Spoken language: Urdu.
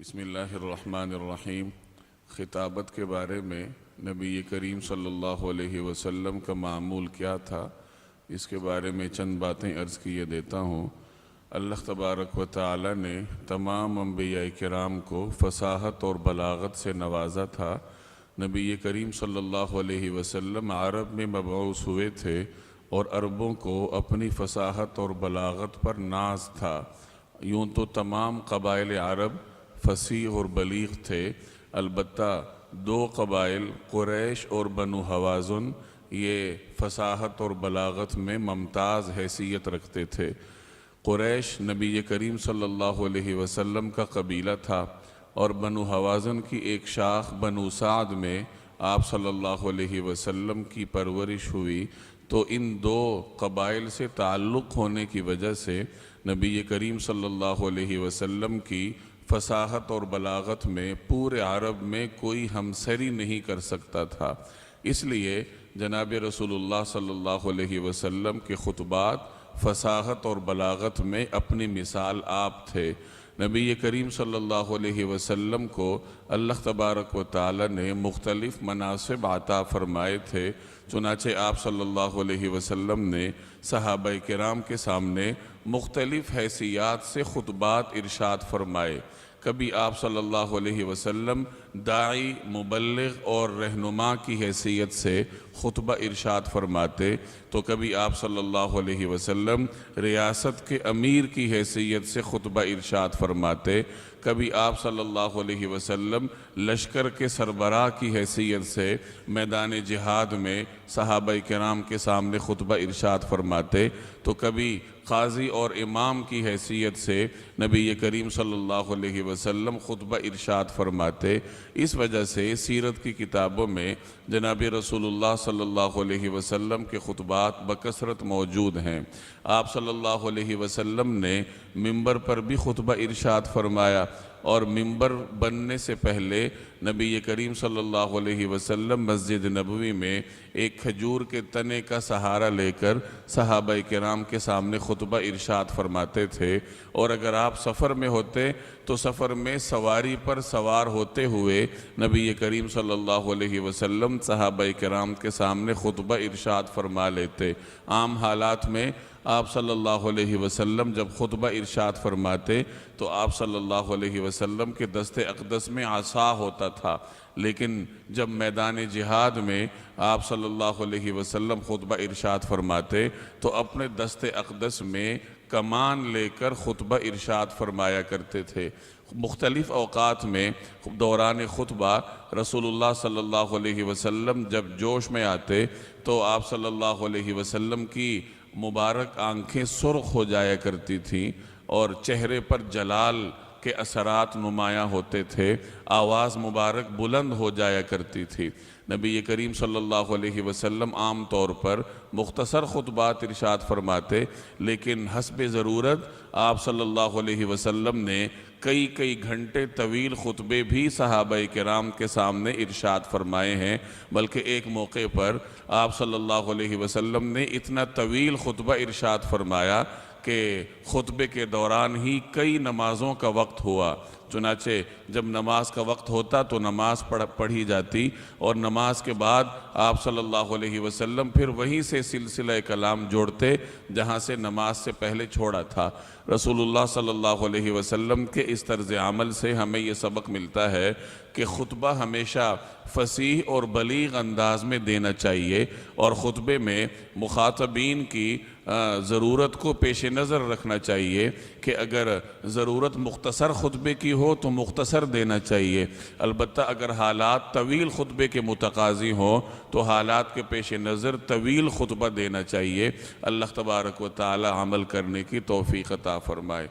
بسم اللہ الرحمن الرحیم۔ خطابت کے بارے میں نبی کریم صلی اللہ علیہ وسلم کا معمول کیا تھا، اس کے بارے میں چند باتیں عرض کیے دیتا ہوں۔ اللہ تبارک و تعالی نے تمام انبیاء کرام کو فصاحت اور بلاغت سے نوازا تھا۔ نبی کریم صلی اللہ علیہ وسلم عرب میں مبعوث ہوئے تھے اور عربوں کو اپنی فصاحت اور بلاغت پر ناز تھا۔ یوں تو تمام قبائل عرب فصیح اور بلیغ تھے، البتہ دو قبائل قریش اور بنو حوازن یہ فصاحت اور بلاغت میں ممتاز حیثیت رکھتے تھے۔ قریش نبی کریم صلی اللہ علیہ وسلم کا قبیلہ تھا اور بنو حوازن کی ایک شاخ بنو سعد میں آپ صلی اللہ علیہ وسلم کی پرورش ہوئی، تو ان دو قبائل سے تعلق ہونے کی وجہ سے نبی کریم صلی اللہ علیہ وسلم کی فصاحت اور بلاغت میں پورے عرب میں کوئی ہمسری نہیں کر سکتا تھا۔ اس لیے جناب رسول اللہ صلی اللہ علیہ وسلم کے خطبات فصاحت اور بلاغت میں اپنی مثال آپ تھے۔ نبی کریم صلی اللہ علیہ وسلم کو اللہ تبارک و تعالی نے مختلف مناصب عطا فرمائے تھے، چنانچہ آپ صلی اللہ علیہ وسلم نے صحابہ کرام کے سامنے مختلف حیثیات سے خطبات ارشاد فرمائے۔ کبھی آپ صلی اللہ علیہ وسلم داعی، مبلغ اور رہنما کی حیثیت سے خطبہ ارشاد فرماتے، تو کبھی آپ صلی اللہ علیہ وسلم ریاست کے امیر کی حیثیت سے خطبہ ارشاد فرماتے، کبھی آپ صلی اللہ علیہ وسلم لشکر کے سربراہ کی حیثیت سے میدان جہاد میں صحابہ کرام کے سامنے خطبہ ارشاد فرماتے، تو کبھی قاضی اور امام کی حیثیت سے نبی کریم صلی اللہ علیہ وسلم خطبہ ارشاد فرماتے۔ اس وجہ سے سیرت کی کتابوں میں جناب رسول اللہ صلی اللہ علیہ وسلم کے خطبات بکثرت موجود ہیں۔ آپ صلی اللہ علیہ وسلم نے منبر پر بھی خطبہ ارشاد فرمایا، اور منبر بننے سے پہلے نبی کریم صلی اللہ علیہ وسلم مسجد نبوی میں ایک کھجور کے تنے کا سہارا لے کر صحابہ کرام کے سامنے خطبہ ارشاد فرماتے تھے، اور اگر آپ سفر میں ہوتے تو سفر میں سواری پر سوار ہوتے ہوئے نبی کریم صلی اللہ علیہ وسلم صحابہ کرام کے سامنے خطبہ ارشاد فرما لیتے۔ عام حالات میں آپ صلی اللہ علیہ وسلم جب خطبہ ارشاد فرماتے تو آپ صلی اللہ علیہ وسلم کے دست اقدس میں عصا ہوتا تھا، لیکن جب میدان جہاد میں آپ صلی اللہ علیہ وسلم خطبہ ارشاد فرماتے تو اپنے دست اقدس میں کمان لے کر خطبہ ارشاد فرمایا کرتے تھے۔ مختلف اوقات میں دوران خطبہ رسول اللہ صلی اللہ علیہ وسلم جب جوش میں آتے تو آپ صلی اللہ علیہ وسلم کی مبارک آنکھیں سرخ ہو جایا کرتی تھیں اور چہرے پر جلال کے اثرات نمایاں ہوتے تھے، آواز مبارک بلند ہو جایا کرتی تھی۔ نبی کریم صلی اللہ علیہ وسلم عام طور پر مختصر خطبات ارشاد فرماتے، لیکن حسب ضرورت آپ صلی اللہ علیہ وسلم نے کئی گھنٹے طویل خطبے بھی صحابہ کرام کے سامنے ارشاد فرمائے ہیں، بلکہ ایک موقع پر آپ صلی اللہ علیہ وسلم نے اتنا طویل خطبہ ارشاد فرمایا کہ خطبے کے دوران ہی کئی نمازوں کا وقت ہوا، چنانچہ جب نماز کا وقت ہوتا تو نماز پڑھی جاتی، اور نماز کے بعد آپ صلی اللہ علیہ وسلم پھر وہیں سے سلسلہ کلام جوڑتے جہاں سے نماز سے پہلے چھوڑا تھا۔ رسول اللہ صلی اللہ علیہ وسلم کے اس طرز عمل سے ہمیں یہ سبق ملتا ہے کہ خطبہ ہمیشہ فصیح اور بلیغ انداز میں دینا چاہیے، اور خطبے میں مخاطبین کی ضرورت کو پیش نظر رکھنا چاہیے کہ اگر ضرورت مختصر خطبے کی ہو تو مختصر دینا چاہیے، البتہ اگر حالات طویل خطبے کے متقاضی ہوں تو حالات کے پیش نظر طویل خطبہ دینا چاہیے۔ اللہ تبارک و تعالی عمل کرنے کی توفیق عطا فرمائے۔